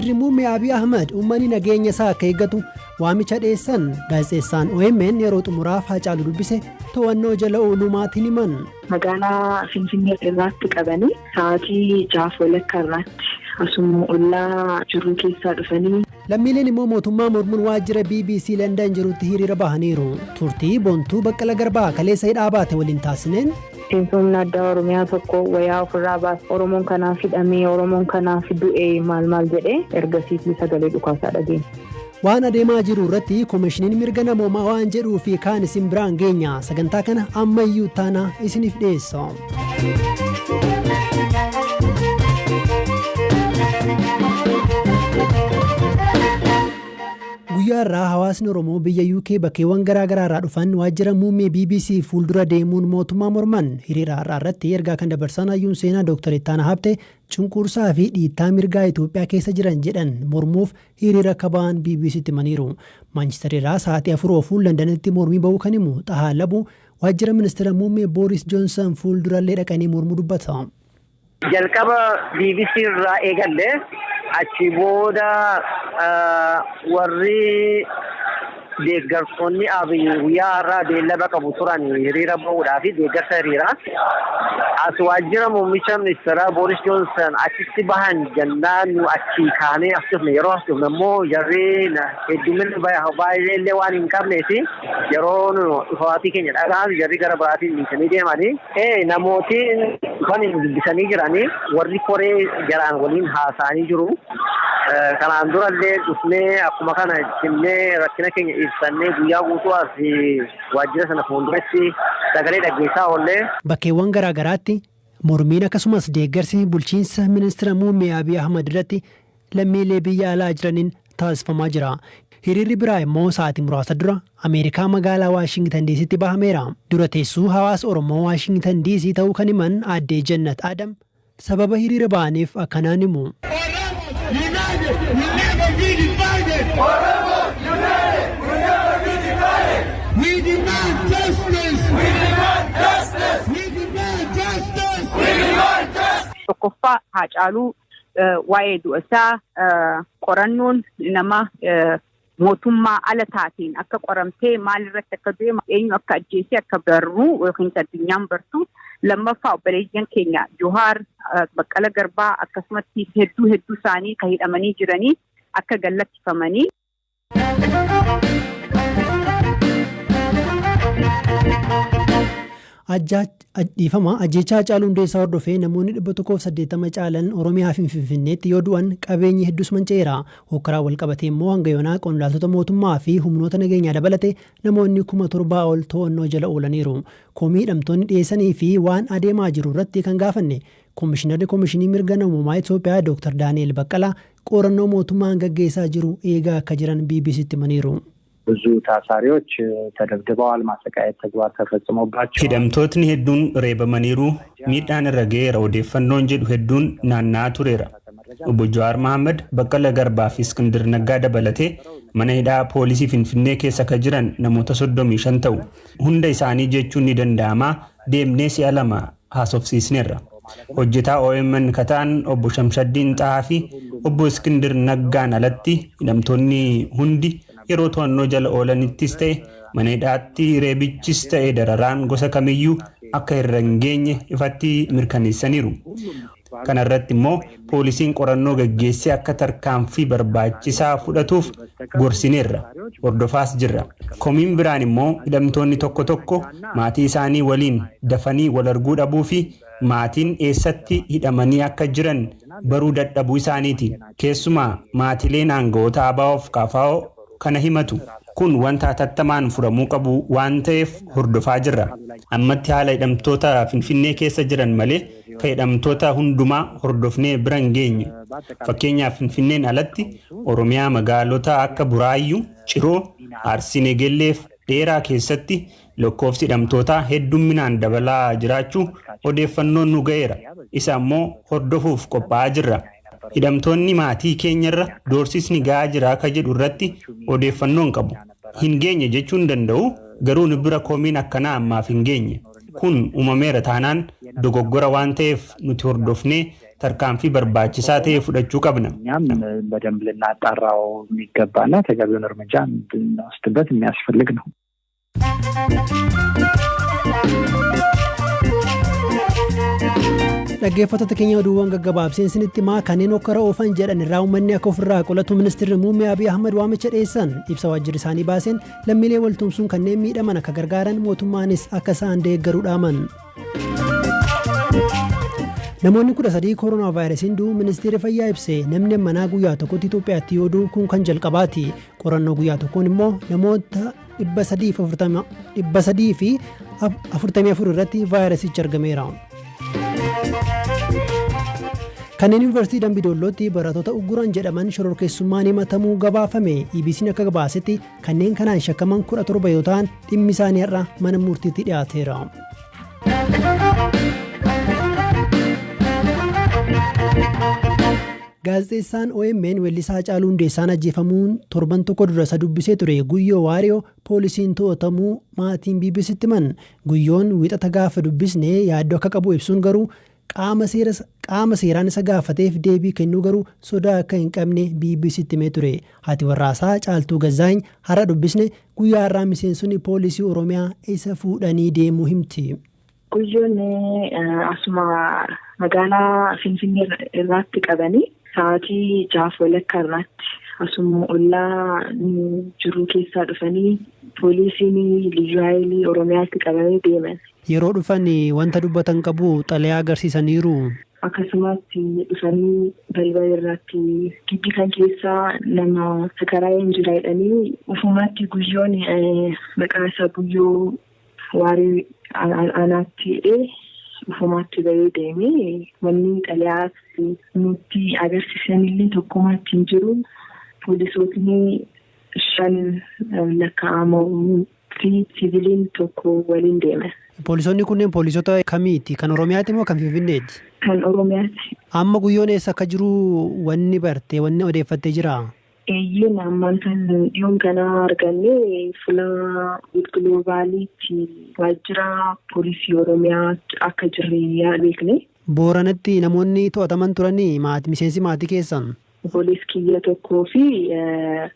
Muummee Abiy Ahmed uummanni nageenya isaa akka eeggatu waamicha dhiyeessan gaazexeessaan OMN yeroo xumuraaf Haacaaluu dubbise to'annoo jala oolumaatiin himan. Magaalaa Finfinnee irraatti qabanii sa'aatii 6 irratti asuma ollaa jiru keessaa dhufanii. Lammiileen immoo mootummaa mormuun waajjira BBC London jirutti hiriira bahaniiru. Turtii Boontuu Baqqala Garbaa kaleessa hidhaa baate waliin taasisneen. Teessumni addaa Oromiyaa tokko wayyaa ofirraa baase Oromoon kanaaf hidhamee Oromoon kanaaf du'ee maal jedhee ergasiitii sagalee dhukaasaa dhageenya. Waan adeemaa jiru irratti koomishiniin mirga namoomaa waan jedhuu fi kaan isin biraan geenya sagantaa kana ammayyuu taana isiniif dhiyeessa. Guyyaa irraa hawaasni Oromoo biyya UK bakkeewwan garaagaraa irraa dhufan waajjira muummee BBC fuuldura deemuun mootummaa morman hiriira har'aa irratti ergaa kan dabarsan hayyuun seenaa Dr. Ittaanaa Habtee cunqursaa fi dhiittaa mirgaa Itoophiyaa keessa jiran jedhan mormuuf hiriira akka ba'an BBCtti himaniiru. Maanchister irraa sa'aatii 4 ofuun Londanitti mormii ba'uu kan himu Xahaa Labuu waajjira ministeera muummee Boris Johnson fuuldurallee dhaqanii mormuu dubbata. Jalqaba BBC irraa eegalle achi booda warri deeggartoonni Abiy guyyaa irraa beellama qabu turan hiriira ba'uudhaa fi deeggarsa hiriira as waajjira muummicha ministeeraa Boris Johnson achitti bahan jennaan nu achi kaanee asufne yeroo asufne immoo jarri hedduminni baay'eellee waan hin qabneef yeroo nu dhufaatii keenya dhagaan jarri gara biraatiin dhiisanii deemanii namooti kan dubbisanii jiranii warri koree jaraan waliin haasa'anii jiru. Kanaan durallee dhufnee akkuma kana jennee rakkina keenya ibsannee guyyaa guutuu as waajjira sana fuulduratti sagalee dhaggeessaa oollee. Bakkeewwan garaagaraatti mormiin akkasumas deeggarsi bulchiinsa ministeera muummee Abiy Ahmed irratti lammiilee biyya alaa jiraniin taasifamaa jira. Hiriirri biraa immoo sa'aatii muraasa dura Ameerikaa magaalaa Waashingtan DC'tti bahameera. Dura teessuu hawaasa Oromoo Waashingtan DC ta'uu kan himan aadde Jannat Adam sababa hiriira ba'aniif akkanaan himu. United, we never be divided. United, we never be divided. We demand justice. We demand justice. We demand justice. We demand justice. Tokkoffaa Haacaaluu waa'ee du'asaa qorannoon nama mootummaa ala taateen akka qoramtee maalirratti akka deemu eenyu akka ajjeesee akka barru yookiin addunyaan bartu. Lammaffaa obboleeyyan keenya Johaar Baqqala Garbaa akkasumatti hedduu isaanii kan hidhamanii jiranii akka gallakkifamanii. Ajjeechaa Haacaaluu Hundeessaa hordofee namoonni 180 caalan Oromiyaa fi Finfinneetti yoo du'an qabeenyi hedduus manca'eera. Hokkaraa wal qabatee immoo hanga yoonaa qondaaltota mootummaa fi humnoota nageenyaa dabalate namoonni 7,000 ol to'annoo jala oolaniiru. Komii hidhamtoonni dhiyeessanii fi waan adeemaa jiru irratti kan gaafanne Koomishinarri Koomishinii Mirga Namoomaa Itoophiyaa Dr. Daani'el Baqqalaa qorannoo mootummaan gaggeessaa jiru eegaa akka jiran BBCtti himaniiru. ብዙ ታሳሪዎች ተደብድበዋል ማሰቃየት ተግባር ተፈጽሞባቸው hidhamtootni hedduun reebamaniiru miidhaan irra ga'eera odeeffannoon jedhu hedduun naanna'aa tureera. Obbo Jawaar Mohaammed Baqqala Garbaa fi Iskindir Naggaa dabalatee mana hidhaa poolisii Finfinnee keessa kan jiran namoota 35 ta'u hunda isaanii jechuun ni danda'ama deemnee si'a 2 haasofsiisneerra. Hojjetaa OMN kataan obbo Shamshaddiin Xahaa fi obbo Iskindir Naggaan alatti hidhamtoonni hundi yeroo to'annoo jala oolanittis ta'e mana hidhaatti reebichis ta'e dararaan gosa kamiyyuu akka irra hin geenye ifatti mirkaneessaniiru. Kana irratti immoo poolisiin qorannoo gaggeessee akka tarkaanfii barbaachisaa fudhatuuf gorsineerra. Hordofaas jirra. Komiin biraan immoo hidhamtoonni tokko maatii isaanii waliin dafanii wal arguu dhabuu fi maatiin eessatti hidhamanii akka jiran baruu dadhabuu isaaniiti. Keessumaa maatileen aangawoota ABO'f KFO kana himatu. Kun wanta hatattamaan furamuu qabu waan ta'eef hordofaa jirra. Ammatti haala hidhamtoota Finfinnee keessa jiran malee kan hidhamtoota hundumaa hordofnee bira hin geenye. Fakkeenyaaf Finfinneen alatti Oromiyaa magaalota akka Buraayyuu, Ciroo, Arsii Negelleef dheeraa keessatti lakkoofsi hidhamtootaa hedduminaan dabalaa jiraachuu odeeffannoon nu ga'eera. Isa immoo hordofuuf qophaa'aa jirra. Hidhamtoonni maatii keenyarra doorsisni ga'aa jira akka jedhu irratti odeeffannoon qabu. Hin geenye jechuun danda'u garuu nu bira komiin akkanaa ammaaf hin geenye. Kun uumameera taanaan dogoggora waan ta'eef nuti hordofnee tarkaanfii barbaachisaa ta'e fudhachuu qabna. እኛም በደንብ ልናጣራው የሚገባና ተገቢውን እርምጃ እንድንወስድበት የሚያስፈልግ ነው። dhaggeeffattoota keenya oduuwwan gaggabaabseen isinitti himaa kanneen hokkara oofan jedhan irraa uummanni akka ofirraa qolatu ministeerri muummee Abiy Ahmed waamicha dhiyeessan ibsa waajjirri isaanii baaseen lammiilee waltumsuun kanneen miidhaman akka gargaaran mootummaanis akka isaan deeggaruu dhaaman. Namoonni 13 koronaa vaayirasiin du'u ministeerri fayyaa ibse namni manaa guyyaa tokkotti Itoophiyaatti yoo du'u kun kan jalqabaati. Qorannoo guyyaa tokkoon immoo namoota 344 irratti vaayirasichi argameera. Kanneen yuunivarsiitii Dambidollootti barattoota uguran jedhaman shororkeessummaan himatamuu gabaafame. EBC'n akka gabaasetti kanneen kanaan shakkaman 17 yoo ta'an dhimmi isaanii har'a mana murtiitti dhiyaateera. Gaazexeessaan OMN weellisaa Haacaaluu Hundeessaan ajjeefamuun torban tokko dura isa dubbisee ture Guyyoo Waariyoo poolisiin to'atamuu maatiin BBC'tti himan. Guyyoon wiixata gaafa dubbisne yaaddoo akka qabu ibsuun garuu qaama seeraan isa gaafateef deebii kennuu garuu sodaa akka hin qabne BBC'tti himee ture. Haati warraasaa Caaltuu Gazzaany har'a dubbisne guyyaa har'aa miseensonni poolisii Oromiyaa isa fuudhanii deemuu himti. Guyyoon asuma magaalaa Finfinnee irratti qabanii sa'aatii 6 walakkaa irratti asuma ollaa jiru keessaa dhufanii poolisiin liyyuu Oromiyaatti qabanii deeman. Yeroo dhufan wanta dubbatan qabu xalayaa agarsiisaniiru. Akkasumas dhufanii balbala irratti gibbii kan keessaa nama sakaraa hin jira jedhanii ufumatti Guyyoon maqaa isaa Guyyoo Waarii anaatti hidhee ufumatti bahee deemee wanni xalayaas nutti agarsiisanillee tokkumatti hin jiru. Poolisootni 5 lakkaa'amuu fi siviiliin tokko waliin deeman. Poolisoonni kunneen poolisoota kamiiti? Kan Oromiyaati moo kan Finfinneeti? Kan Oromiyaati. Amma Guyyoon eessa akka jiru wanni barte wanni odeeffattee jira? Eeyyeen ammaan kan dhiyoon kana arganne fuula Gloobaaliitti waajjira poolisii Oromiyaa akka jirre beekne. Booranatti namoonni to'ataman turanii miseensi maatii keessan? Poolis kiyya tokkoo fi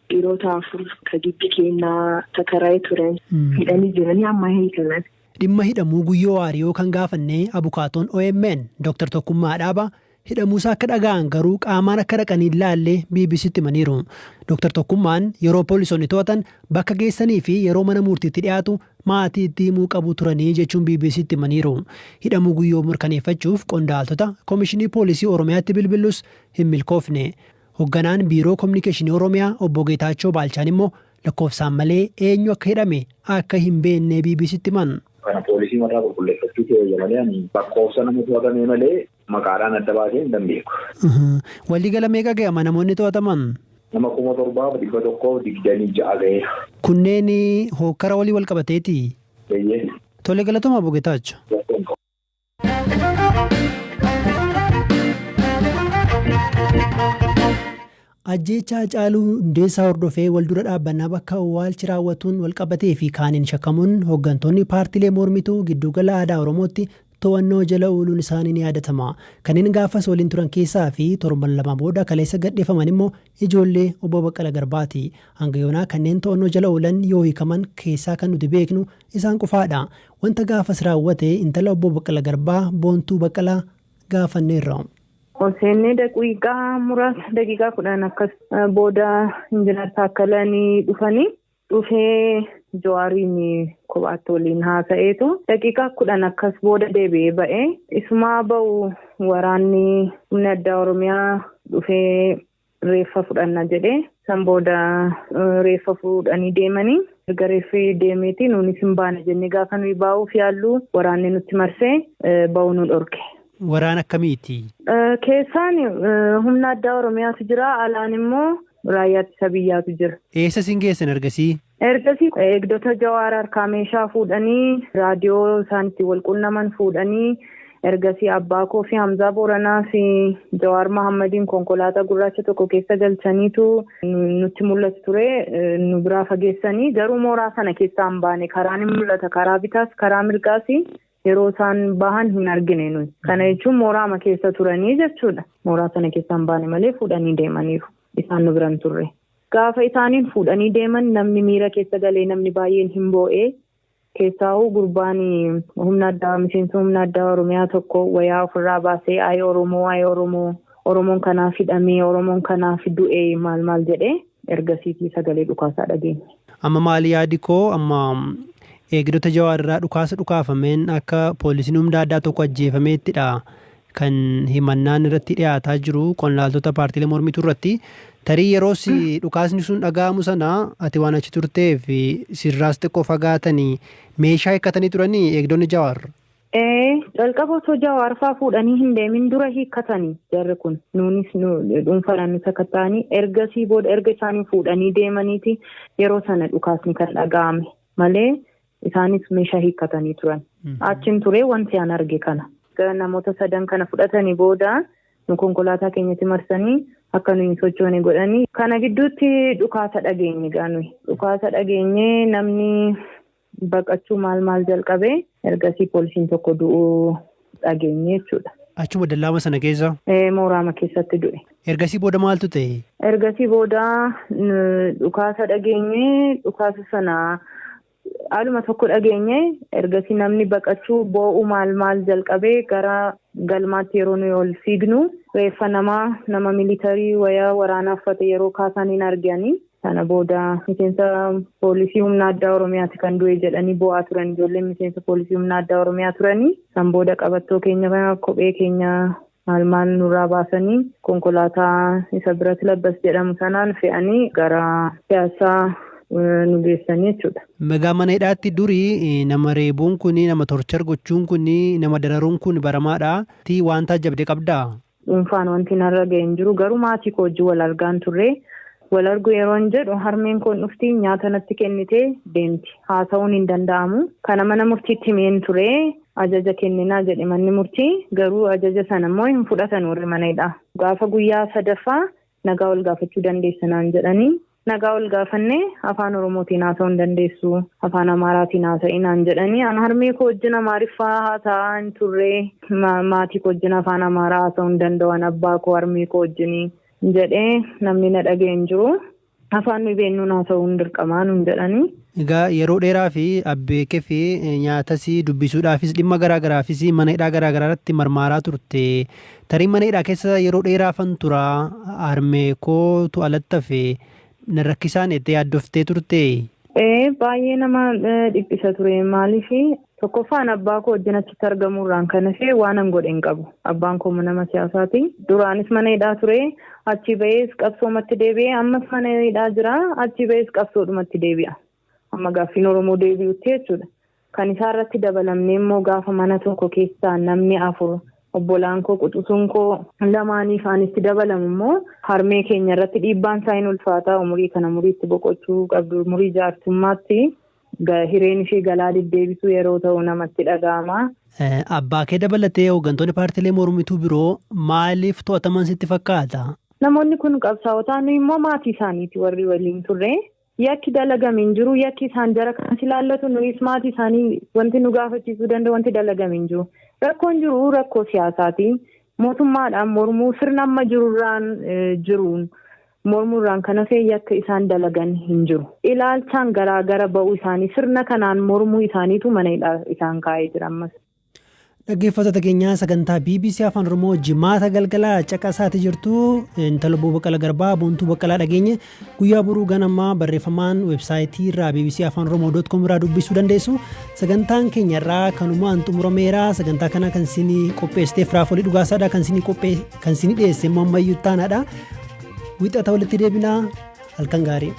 dhiirota 4 ka gibbii keenyaa sakaraa turan hidhanii jiranii amma hiikaman. Dhimma hidhamuu Guyyoo Waariyoo kan gaafanne abukaatoon OMN Dr. Tokkummaa Dhaabaa hidhamuusaa akka dhaga'an garuu qaamaan akka dhaqanii ilaallee BBC'tti himaniiru. Dr. Tokkummaan yeroo poolisoonni to'atan bakka geessanii fi yeroo mana murtiitti dhiyaatu maatiitti himuu qabu turanii jechuun BBC'tti himaniiru. Hidhamuu Guyyoo mirkaneeffachuuf qondaaltota Komishinii Poolisii Oromiyaatti bilbilus hin milkoofne. Hoogganaan Biiroo Kominikeeshinii Oromiyaa obbo Geetaachoo Baalchaan immoo lakkoofsaan malee eenyu akka hidhame akka hin beekne BBC'tti himan. Kana poolisii mataa qulqulleeffachuu ta'ee malee lakkoofsa nama to'atame malee maqaadhaan adda baasee hin dandeeku. Waliigala meeqa ga'ama namoonni to'ataman? Nama 7,126 ga'eera. Kunneen hokkara walii wal qabateeti? Eeyyee. Tole galatoomaa obbo Geetaachoo. Ajjeechaa Haacaaluu Hundeessaa hordofee waldura dhaabbannaa bakka awwaalchi raawwatuun walqabatee fi kaaniin shakkamuun hooggantoonni paartilee mormituu giddugala aadaa Oromootti to'annoo jala ooluun isaanii ni yaadatama. Kanneen gaafas waliin turan keessaa fi torban 2 booda kaleessa gadhiifaman immoo ijoollee obbo Baqqala Garbaati. Hanga yoonaa kanneen to'annoo jala oolan yoo hiikaman keessaa kan nuti beeknu isaan qofaadha. Wanta gaafas raawwate intala obbo Baqqala Garbaa Boontuu Baqqalaa gaafanneerra. Seennee daqiiqaa muraasa daqiiqaa 10 akkas booda injinar Taakkalanii dhufee Jawaariin kophaatti waliin haasa'eetu daqiiqaa 10 akkas booda deebi'ee ba'ee isumaa ba'u waraanni humna addaa Oromiyaa dhufee reeffa fudhanna jedhee san booda reeffa fudhanii deemanii erga reeffi deemeeti nuunis hin baana jennee gaafa nuyi baa'uuf yaallu waraanni nutti marsee ba'uu nu dhorke. Waraan akkamiiti? Keessaan humna addaa Oromiyaatu jira, alaan immoo raayyaa ittisa biyyaatu jira. Eessa isin geessan ergasii? Ergasii eegdota Jawaar harkaa meeshaa fuudhanii raadiyoo isaanitti wal quunnaman fuudhanii ergasii abbaa koo fi Hamzaa Booranaa fi Jawaar Mahammadiin konkolaataa gurraacha tokko keessa galchaniitu nutti mul'atu ture. Nu biraa fageessanii garuu mooraa sana keessaa hin baane karaan hin mul'ata. Karaa bitaas karaa mirgaas yeroo isaan bahan hin argine nuyi. Kana jechuun mooraama keessa turanii jechuudha. Mooraa sana keessaan baane malee fuudhanii deemaniiru. Isaan nu biran turre. Gaafa isaaniin fuudhanii deeman namni miira keessa galee namni baay'een hin boo'ee keessaa'uu gurbaan humna addaa miseensa humna addaa Oromiyaa tokko wayaa ofirraa baasee ayee Oromoon kanaaf hidhamee Oromoon kanaaf du'ee maal jedhee ergasiitii sagalee dhukaasaa dhageenya. Amma maali yaadi koo amma eegdota Jawaarraa dhukaafameen akka poolisiin humna addaa tokko ajjeefameettidha kan himannaan irratti dhiyaataa jiru qondaaltota paartiilee mormituu irratti. Tarii yeroo dhukaasni sun dhaga'amu sana ati waan achi turteef sirraas xiqqoo fagaatanii meeshaa hiikkatanii turanii eegdonni Jawaar. Jalqaba osoo Jawaar fa'aa fuudhanii hin deemin dura hiikkatanii jarri kun nuunis dhuunfaan nu sakatta'anii ergasii booda erga isaanii fuudhanii deemaniiti yeroo sana dhukaasni kan dhaga'ame malee isaanis meeshaa hiikkatanii turan. Achiin turee wanti aan arge kana. Namoota 3 kana fudhatanii booda nu konkolaataa keenyatti marsanii akka nuyi sochoone godhanii kana gidduutti dhukaasa dhageenye gaanui dhukaasa dhageenye namni baqachuu maal jalqabee ergasii poolisiin tokko du'uu dhageenye jechuudha. Achuma dallaama sana keessa? Mooraama keessatti du'e. Ergasii booda maaltu ta'e? Ergasii booda dhukaasa dhageenye dhukaasa sana haaluma tokko dhageenye ergasii namni baqachuu boo'u maal jalqabee gara galmaatti yeroo nuyi ol fiignu reeffa nama militarii wayaa waraanaa uffate yeroo kaasan hin arganii sana booda miseensa poolisii humna addaa Oromiyaati kan du'e jedhanii boo'aa turan ijoolleen miseensa poolisii humna addaa Oromiyaa turanii san booda qabattoo keenya kophee keenya maal nurraa baasanii konkolaataa isa biratti labbas jedhamu sanaan fe'anii gara siyaasaa nu geessanii jechuudha. Meegaa mana hidhaatti durii nama reebuun kun nama torchar gochuun kun nama dararuun kun baramaadha. Wanta ajabde qabdaa? Dhuunfaan wanti narra ga'e hin jiru garuu maatii koo wajjin wal argaan turre wal argu yeroo jedhu harmeen koon dhufti nyaata natti kennitee deemti haasa'uun hin danda'amu. Kana mana murtiitti himeen ture ajaja kenninaa jedhe manni murtii garuu ajaja sana immoo hin fudhatan warri mana hidhaa. Gaafa guyyaa 3ffaa nagaa ol gaafachuu dandeessanaan jedhanii. Nagaa ol gaafannee afaan Oromootiin haasa'uu hin dandeessu afaan Amaaraatiin haasa'inaan jedhanii an harmee koo wajjin Amaariffaa haasa'aa hin turre maatii koo wajjin afaan Amaaraa haasa'uu hin danda'an abbaa koo harmee koo wajjin jedhee namni na dhaga'e hin jiru afaan nuyi beennuun haasa'uu hin dirqamaa nuun jedhanii. Egaa yeroo dheeraa fi abbeekee fi nyaatas dubbisuudhaafis dhimma garaagaraafis mana hidhaa garaagaraatti marmaaraa turte tarii mana hidhaa keessa yeroo dheeraafan tura harmee kootu alatti hafe. Rakkisaan itti yaaddoftee turte? Baay'ee nama dhiphisa ture maaliif tokkoffaan abbaa koo wajjin achitti argamuurraan kan hafe waan an godhe hin qabu. Abbaan koo nama siyaasaati. Duraanis mana hidhaa ture achi ba'ees qabsoomatti deebi'ee ammas mana hidhaa jira achi ba'ees qabsoodhumatti deebi'a. Amma gaaffiin Oromoo deebi'utti jechuudha. Kan isaa irratti dabalamnee immoo gaafa mana tokko keessaa namni 4 obbolaan koo quxusuun koo lamaanii isaanitti dabalamu immoo harmee keenya irratti dhiibbaan isaa hin ulfaataa umurii kana muriitti boqochuu qabdu umurii jaartummaatti hireen ishee galaa deddeebisuu yeroo ta'u namatti dhaga'ama. Abbaa kee dabalatee hooggantoonni paartiilee mormituu biroo maaliif to'ataman sitti fakkaata? Namoonni kun qabsaa'otaan immoo maatii isaaniiti warri waliin turre. Yakki dalagame hin jiru yakki isaan jara kanas ilaallatu nuyi maatii isaanii wanti nu gaafachiisuu danda'u wanti dalagame hin jiru. Rakkoon jiru rakkoo siyaasaati. Mootummaadhaan mormuu sirna amma jiruun mormuurraan kan hafe yakka isaan dalagan hin jiru. Ilaalchaan garaagara ba'uu isaanii sirna kanaan mormuu isaaniitu mana hidhaa isaan kaa'ee jira ammas. Dhaggeeffattoota keenya sagantaa BBC Afaan Oromoo jimaata galgalaa caqasaati jirtu intala Baqqalaa Garbaa Boontuu Baqqalaa dhageenye guyyaa boruu ganamaa barreeffamaan weebsaayitii irraa bbcafaanoromoo.com irraa dubbisuu dandeessu. Sagantaan keenya irraa kanumaan xumurameera. Sagantaa kana kan isinii qopheessiteef Raafolii Dhugaasaadha kan isinii dhiyeesse immoo ammayyuu taanaadha. Wixata walitti deebinaa halkan gaarii.